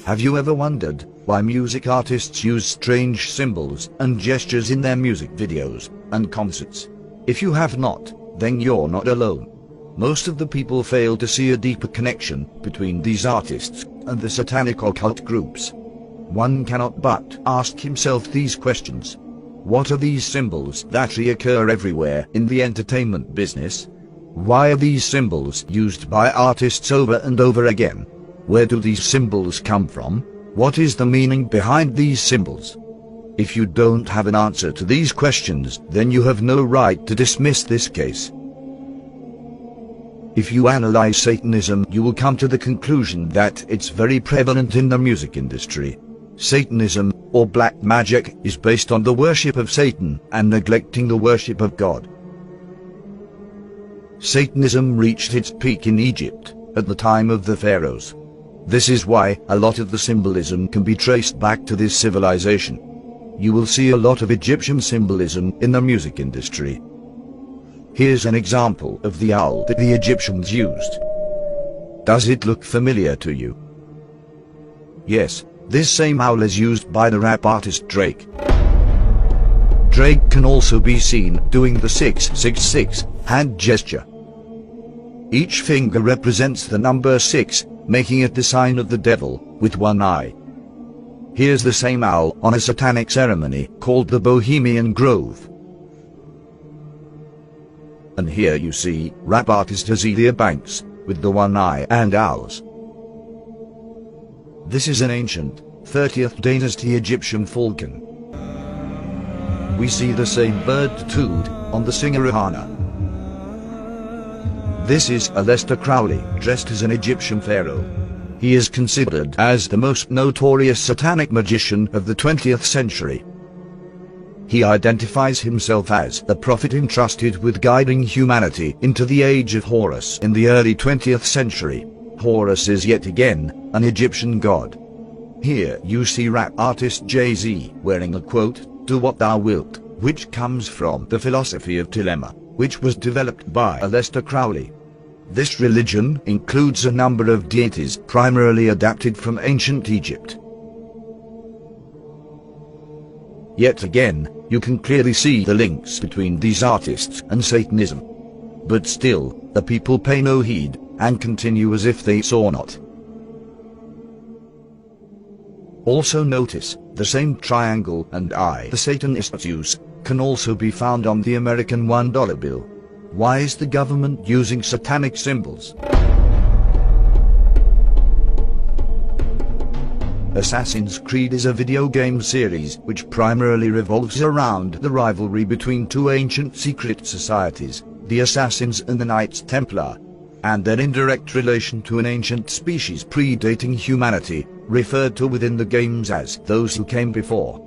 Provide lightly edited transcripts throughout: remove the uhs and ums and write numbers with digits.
Have you ever wondered why music artists use strange symbols and gestures in their music videos and concerts? If you have not, then you're not alone. Most of the people fail to see a deeper connection between these artists and the satanic occult groups. One cannot but ask himself these questions. What are these symbols that reoccur everywhere in the entertainment business? Why are these symbols used by artists over and over again? Where do these symbols come from? What is the meaning behind these symbols? If you don't have an answer to these questions, then you have no right to dismiss this case. If you analyze Satanism, you will come to the conclusion that it's very prevalent in the music industry. Satanism, or black magic, is based on the worship of Satan and neglecting the worship of God. Satanism reached its peak in Egypt at the time of the pharaohs. This is why a lot of the symbolism can be traced back to this civilization. You will see a lot of Egyptian symbolism in the music industry. Here's an example of the owl that the Egyptians used. Does it look familiar to you? Yes, this same owl is used by the rap artist Drake. Drake can also be seen doing the 666 hand gesture. Each finger represents the number 6, making it the sign of the devil, with one eye. Here's the same owl on a satanic ceremony called the Bohemian Grove. And here you see rap artist Azealia Banks, with the one eye and owls. This is an ancient, 30th dynasty Egyptian falcon. We see the same bird tattooed on the singer Rihanna. This is Aleister Crowley, dressed as an Egyptian pharaoh. He is considered as the most notorious satanic magician of the 20th century. He identifies himself as the prophet entrusted with guiding humanity into the age of Horus in the early 20th century. Horus is yet again an Egyptian god. Here you see rap artist Jay-Z wearing a quote, "Do what thou wilt," which comes from the philosophy of Dilemma, which was developed by Aleister Crowley. This religion includes a number of deities primarily adapted from ancient Egypt. Yet again, you can clearly see the links between these artists and Satanism. But still, the people pay no heed and continue as if they saw not. Also notice, the same triangle and eye the Satanists use can also be found on the American $1 bill. Why is the government using satanic symbols? Assassin's Creed is a video game series which primarily revolves around the rivalry between two ancient secret societies, the Assassins and the Knights Templar, and their indirect relation to an ancient species predating humanity, referred to within the games as those who came before.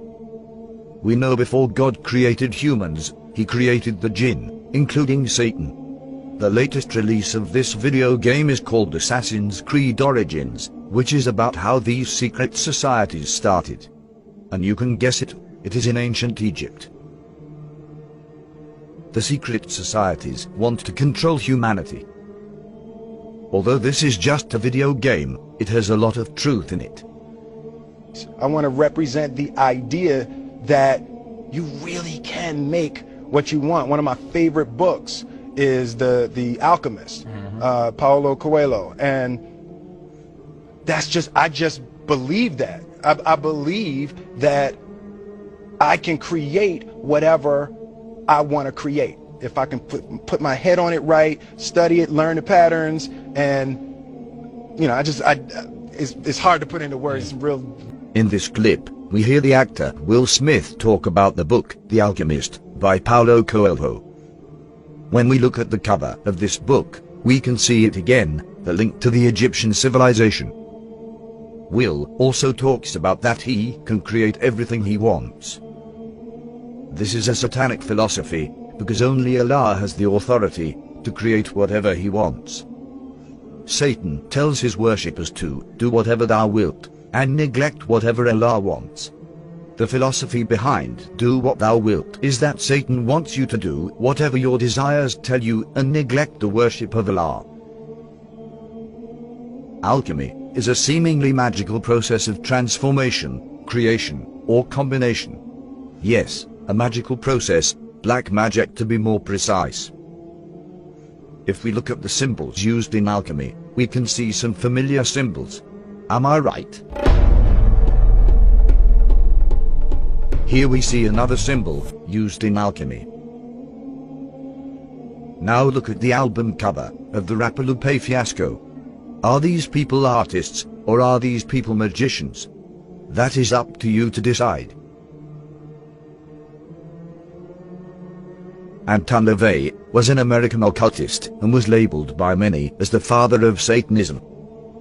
We know before God created humans, he created the jinn, including Satan. The latest release of this video game is called Assassin's Creed Origins, which is about how these secret societies started. And you can guess it, it is in ancient Egypt. The secret societies want to control humanity. Although this is just a video game, it has a lot of truth in it. I want to represent the idea that you really can make what you want. One of my favorite books is The Alchemist, Paulo Coelho, and I just believe that. I believe that I can create whatever I want to create. If I can put my head on it right, study it, learn the patterns, and you know, it's hard to put into words. It's real. In this clip, we hear the actor Will Smith talk about the book The Alchemist by Paulo Coelho. When we look at the cover of this book, we can see it again, the link to the Egyptian civilization. Will also talks about that he can create everything he wants. This is a satanic philosophy, because only Allah has the authority to create whatever he wants. Satan tells his worshippers to do whatever thou wilt, and neglect whatever Allah wants. The philosophy behind do what thou wilt is that Satan wants you to do whatever your desires tell you and neglect the worship of Allah. Alchemy is a seemingly magical process of transformation, creation, or combination. Yes, a magical process, black magic to be more precise. If we look at the symbols used in alchemy, we can see some familiar symbols. Am I right? Here we see another symbol used in alchemy. Now look at the album cover of the rapper Lupe Fiasco. Are these people artists, or are these people magicians? That is up to you to decide. Anton LaVey was an American occultist and was labeled by many as the father of Satanism.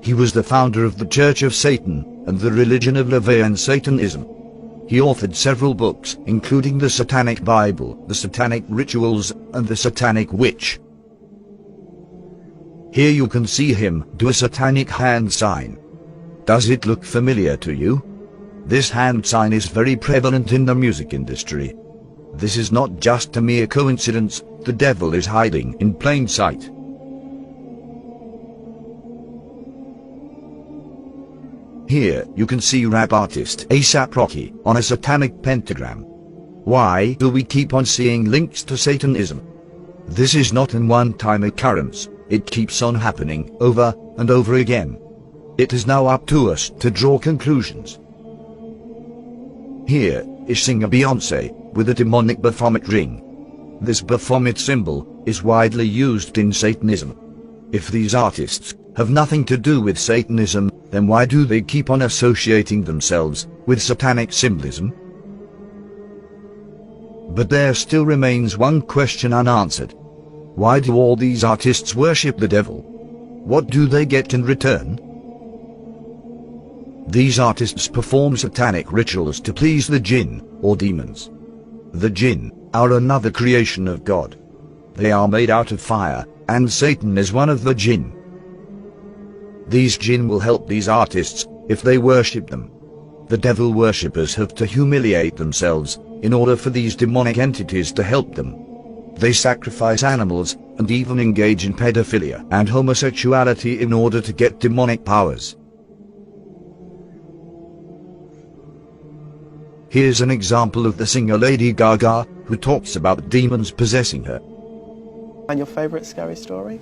He was the founder of the Church of Satan and the religion of LaVeyan Satanism. He authored several books, including the Satanic Bible, the Satanic Rituals, and the Satanic Witch. Here you can see him do a satanic hand sign. Does it look familiar to you? This hand sign is very prevalent in the music industry. This is not just a mere coincidence, the devil is hiding in plain sight. Here you can see rap artist A$AP Rocky on a satanic pentagram. Why do we keep on seeing links to Satanism? This is not an one-time occurrence, it keeps on happening over and over again. It is now up to us to draw conclusions. Here is singer Beyonce with a demonic Baphomet ring. This Baphomet symbol is widely used in Satanism. If these artists have nothing to do with Satanism, then why do they keep on associating themselves with satanic symbolism? But there still remains one question unanswered. Why do all these artists worship the devil? What do they get in return? These artists perform satanic rituals to please the jinn, or demons. The jinn are another creation of God. They are made out of fire, and Satan is one of the jinn. These jinn will help these artists if they worship them. The devil worshippers have to humiliate themselves in order for these demonic entities to help them. They sacrifice animals and even engage in pedophilia and homosexuality in order to get demonic powers. Here's an example of the singer Lady Gaga, who talks about demons possessing her. And your favorite scary story?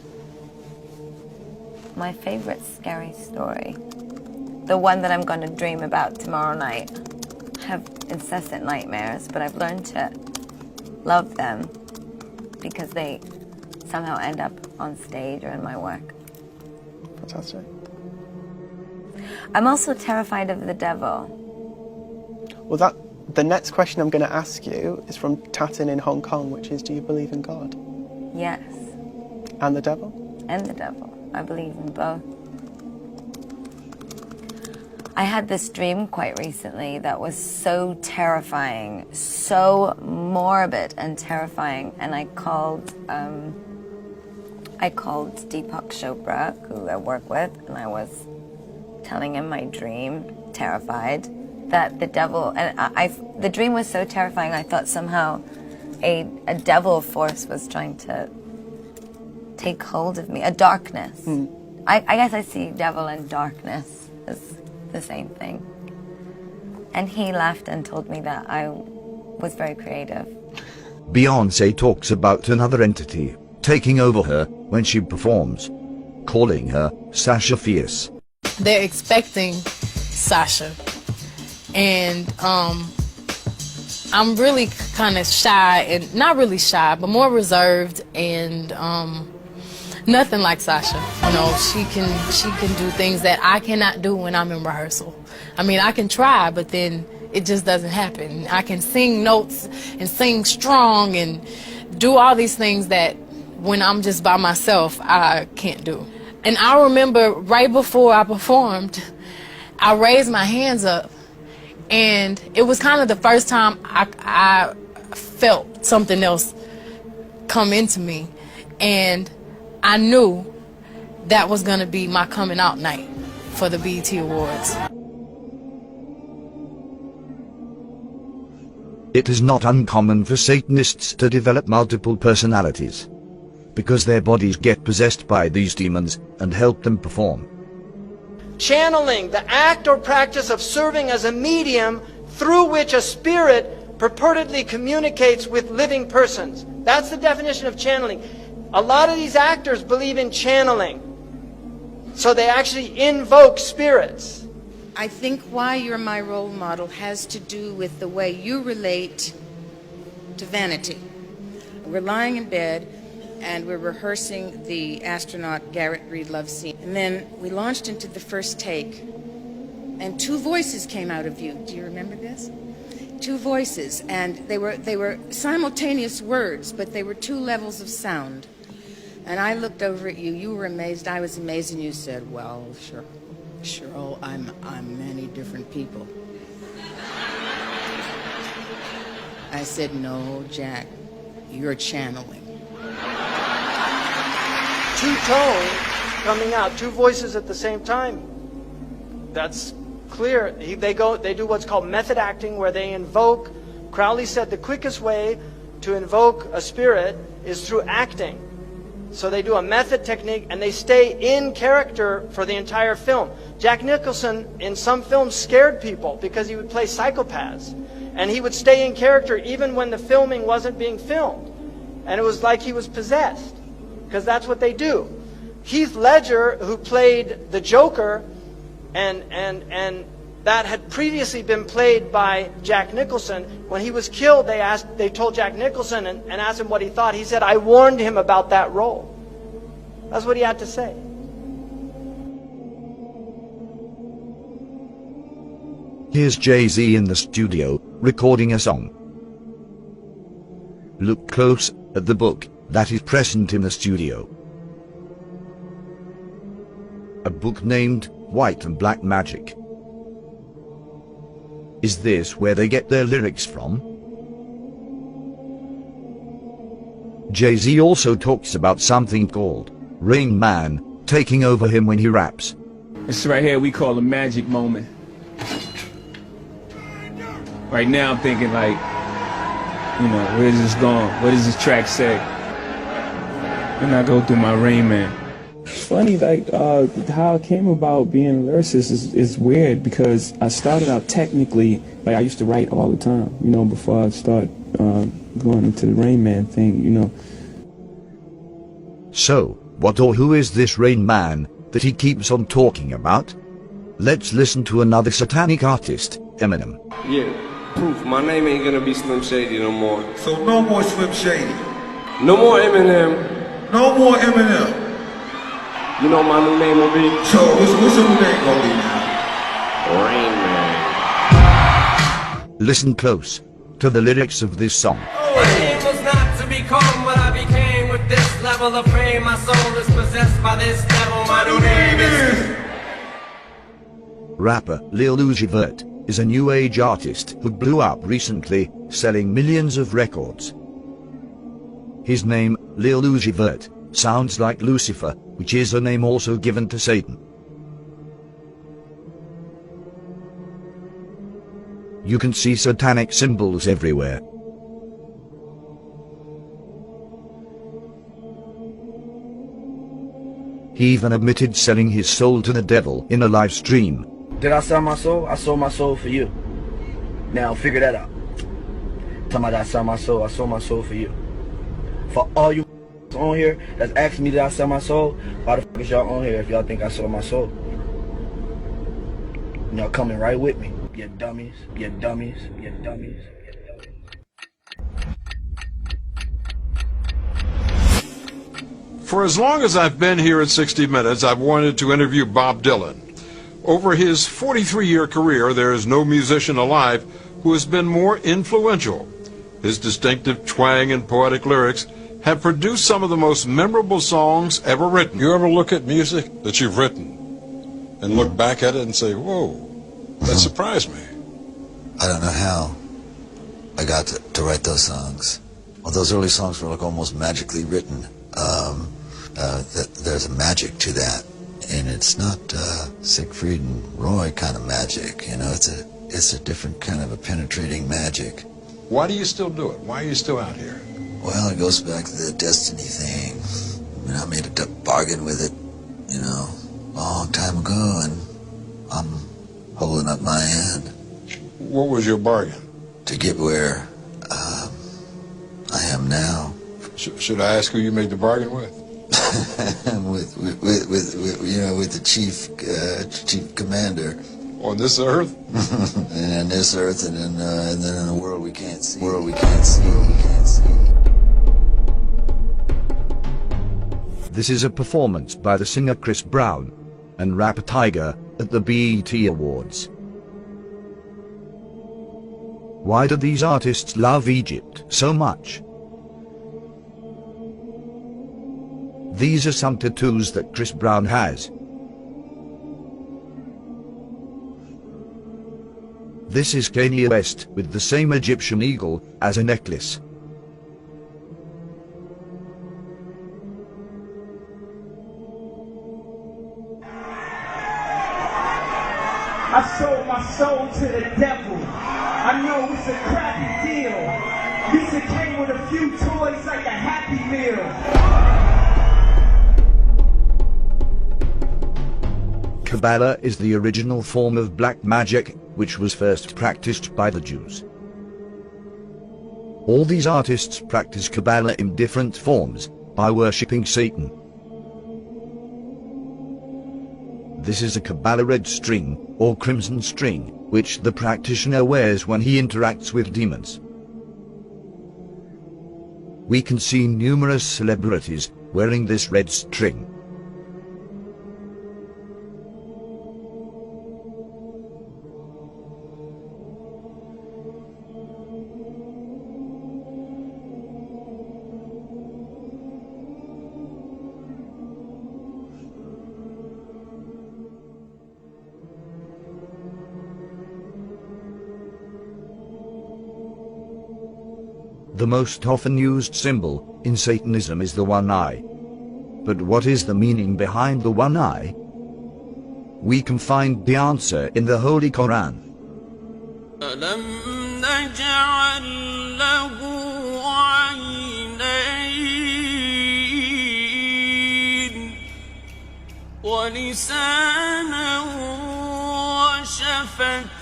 My favorite scary story, the one that I'm going to dream about tomorrow night. I have incessant nightmares, but I've learned to love them because they somehow end up on stage or in my work. Fantastic. I'm also terrified of the devil. Well, the next question I'm going to ask you is from Tatin in Hong Kong, which is, do you believe in God? Yes. And the devil? And the devil. I believe in both. I had this dream quite recently that was so terrifying, so morbid and terrifying, and I called Deepak Chopra, who I work with, and I was telling him my dream, terrified, that the devil, and the dream was so terrifying, I thought somehow a devil force was trying to take hold of me, a darkness. I guess I see devil and darkness as the same thing. And he laughed and told me that I was very creative. Beyonce talks about another entity taking over her when she performs, calling her Sasha Fierce. They're expecting Sasha, and I'm really kind of shy, and not really shy, but more reserved, and nothing like Sasha. You know, she can do things that I cannot do when I'm in rehearsal. I mean, I can try, but then it just doesn't happen. I can sing notes and sing strong and do all these things that when I'm just by myself, I can't do. And I remember right before I performed, I raised my hands up, and it was kind of the first time I felt something else come into me, and I knew that was going to be my coming out night for the BET Awards. It is not uncommon for Satanists to develop multiple personalities, because their bodies get possessed by these demons and help them perform. channeling, the act or practice of serving as a medium through which a spirit purportedly communicates with living persons. That's the definition of channeling. A lot of these actors believe in channeling. So they actually invoke spirits. I think why you're my role model has to do with the way you relate to vanity. We're lying in bed and we're rehearsing the astronaut Garrett Reed love scene. And then we launched into the first take and two voices came out of you. Do you remember this? Two voices, and they were simultaneous words, but they were two levels of sound. And I looked over at you, you were amazed, I was amazed, and you said, well, sure, Cheryl, I'm many different people. I said, no, Jack, you're channeling. Two tones coming out, two voices at the same time. That's clear. They do what's called method acting, where they invoke. Crowley said the quickest way to invoke a spirit is through acting. So they do a method technique and they stay in character for the entire film. Jack Nicholson in some films scared people because he would play psychopaths. And he would stay in character even when the filming wasn't being filmed. And it was like he was possessed, because that's what they do. Heath Ledger, who played the Joker, and that had previously been played by Jack Nicholson. When he was killed, they told Jack Nicholson and asked him what he thought. He said, I warned him about that role. That's what he had to say. Here's Jay-Z in the studio, recording a song. Look close at the book that is present in the studio. A book named White and Black Magic. Is this where they get their lyrics from? Jay-Z also talks about something called Rain Man taking over him when he raps. This right here we call a magic moment. Right now I'm thinking like, you know, where's this going? What does this track say? Then I go through my Rain Man. It's funny, like, how it came about being a lyricist is weird, because I started out technically, like, I used to write all the time, you know, before I start going into the Rain Man thing, you know. So, what or who is this Rain Man that he keeps on talking about? Let's listen to another satanic artist, Eminem. Yeah, proof. My name ain't gonna be Slim Shady no more. So no more Slim Shady. No more Eminem. No more Eminem. You know my new name will be? So what's your new name gonna be now? Rain Man. Listen close to the lyrics of this song. My aim was not to become what I became with this level of fame. My soul is possessed by this devil. My new name is... Rapper Lil Uzi Vert is a new age artist who blew up recently, selling millions of records. His name, Lil Uzi Vert, sounds like Lucifer, which is a name also given to Satan. You can see satanic symbols everywhere. He even admitted selling his soul to the devil in a live stream. Did I sell my soul? I sold my soul for you. Now figure that out. Talking about I sold my soul for you. For all you on here that's asking me did I sell my soul, why the fuck is y'all on here if y'all think I sold my soul? Y'all coming right with me. You dummies, you dummies, you dummies. For as long as I've been here at 60 Minutes, I've wanted to interview Bob Dylan. Over his 43-year career, there is no musician alive who has been more influential. His distinctive twang and poetic lyrics have produced some of the most memorable songs ever written. You ever look at music that you've written and look back at it and say, whoa, that surprised me? I don't know how I got to write those songs. Well, those early songs were like almost magically written. There's a magic to that, and it's not Siegfried and Roy kind of magic. You know, it's a different kind of a penetrating magic. Why do you still do it? Why are you still out here? Well, it goes back to the destiny thing. I mean, I made a bargain with it, you know, a long time ago, and What was your bargain? To get where I am now. Should I ask who you made the bargain with? with the chief commander. On this earth? And this earth, and then in a world we can't see. This is a performance by the singer Chris Brown and rapper Tyga at the BET Awards. Why do these artists love Egypt so much? These are some tattoos that Chris Brown has. This is Kanye West with the same Egyptian eagle as a necklace. I sold my soul to the devil. I know it's a crappy deal. At least it came with a few toys like a Happy Meal. Kabbalah is the original form of black magic, which was first practiced by the Jews. All these artists practice Kabbalah in different forms, by worshipping Satan. This is a Kabbalah red string, or crimson string, which the practitioner wears when he interacts with demons. We can see numerous celebrities wearing this red string. The most often used symbol in Satanism is the one eye. But what is the meaning behind the one eye? We can find the answer in the Holy Quran. ألم نجعل له عينين ولسانا وشفتين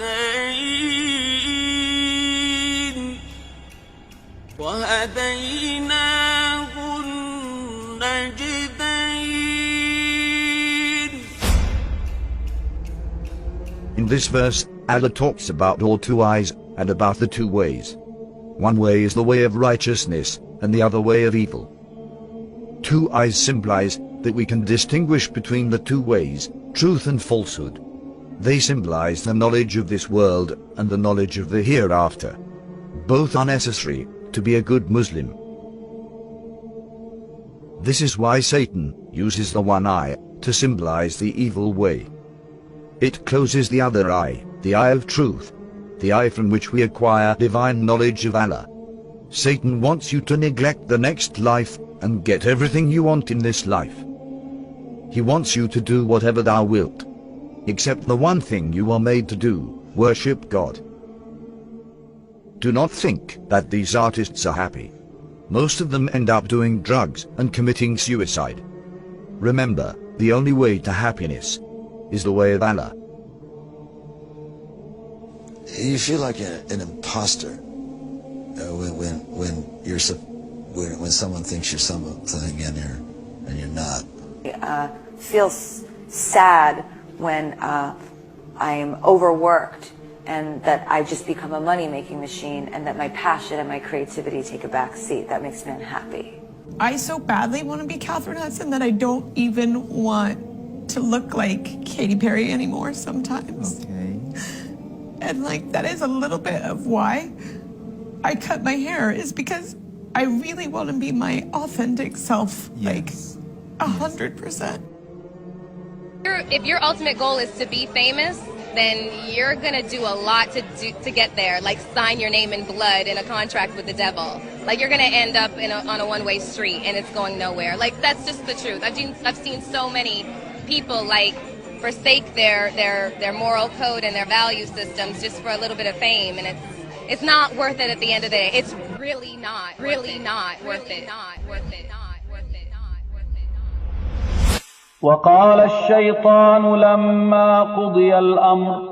وهديناه النجدين. In this verse, Allah talks about all two eyes and about the two ways. One way is the way of righteousness and the other way of evil. Two eyes symbolize that we can distinguish between the two ways, truth and falsehood. They symbolize the knowledge of this world and the knowledge of the hereafter. Both are necessary to be a good Muslim. This is why Satan uses the one eye to symbolize the evil way. It closes the other eye, the eye of truth, the eye from which we acquire divine knowledge of Allah. Satan wants you to neglect the next life and get everything you want in this life. He wants you to do whatever thou wilt, except the one thing you are made to do, worship God. Do not think that these artists are happy. Most of them end up doing drugs and committing suicide. Remember, the only way to happiness is the way of Allah. You feel like an imposter when someone thinks you're something and you're not. I feel sad when I'm overworked and that I just become a money-making machine and that my passion and my creativity take a back seat. That makes me unhappy. I so badly want to be Catherine Hudson that I don't even want to look like Katy Perry anymore sometimes. Okay. And like, that is a little bit of why I cut my hair, is because I really want to be my authentic self, Yes. like 100%. If your ultimate goal is to be famous, then you're gonna do a lot to get there, like sign your name in blood in a contract with the devil. Like, you're gonna end up on a one-way street and it's going nowhere. Like, that's just the truth. I've seen so many people like forsake their moral code and their value systems just for a little bit of fame, and it's not worth it at the end of the day. It's really not worth it. وقال الشيطان لما قضي الأمر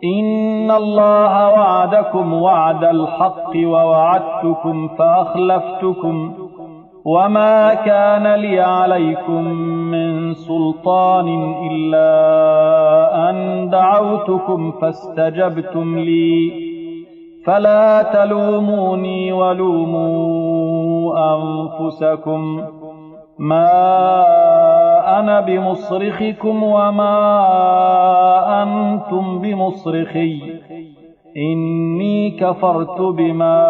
إن الله وعدكم وعد الحق ووعدتكم فأخلفتكم وما كان لي عليكم من سلطان إلا أن دعوتكم فاستجبتم لي فلا تلوموني ولوموا أنفسكم ما أنا بمصرخكم وما أنتم بمصرخي إني كفرت بما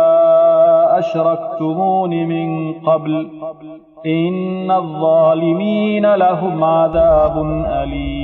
أشركتمون من قبل إن الظالمين لهم عذاب أليم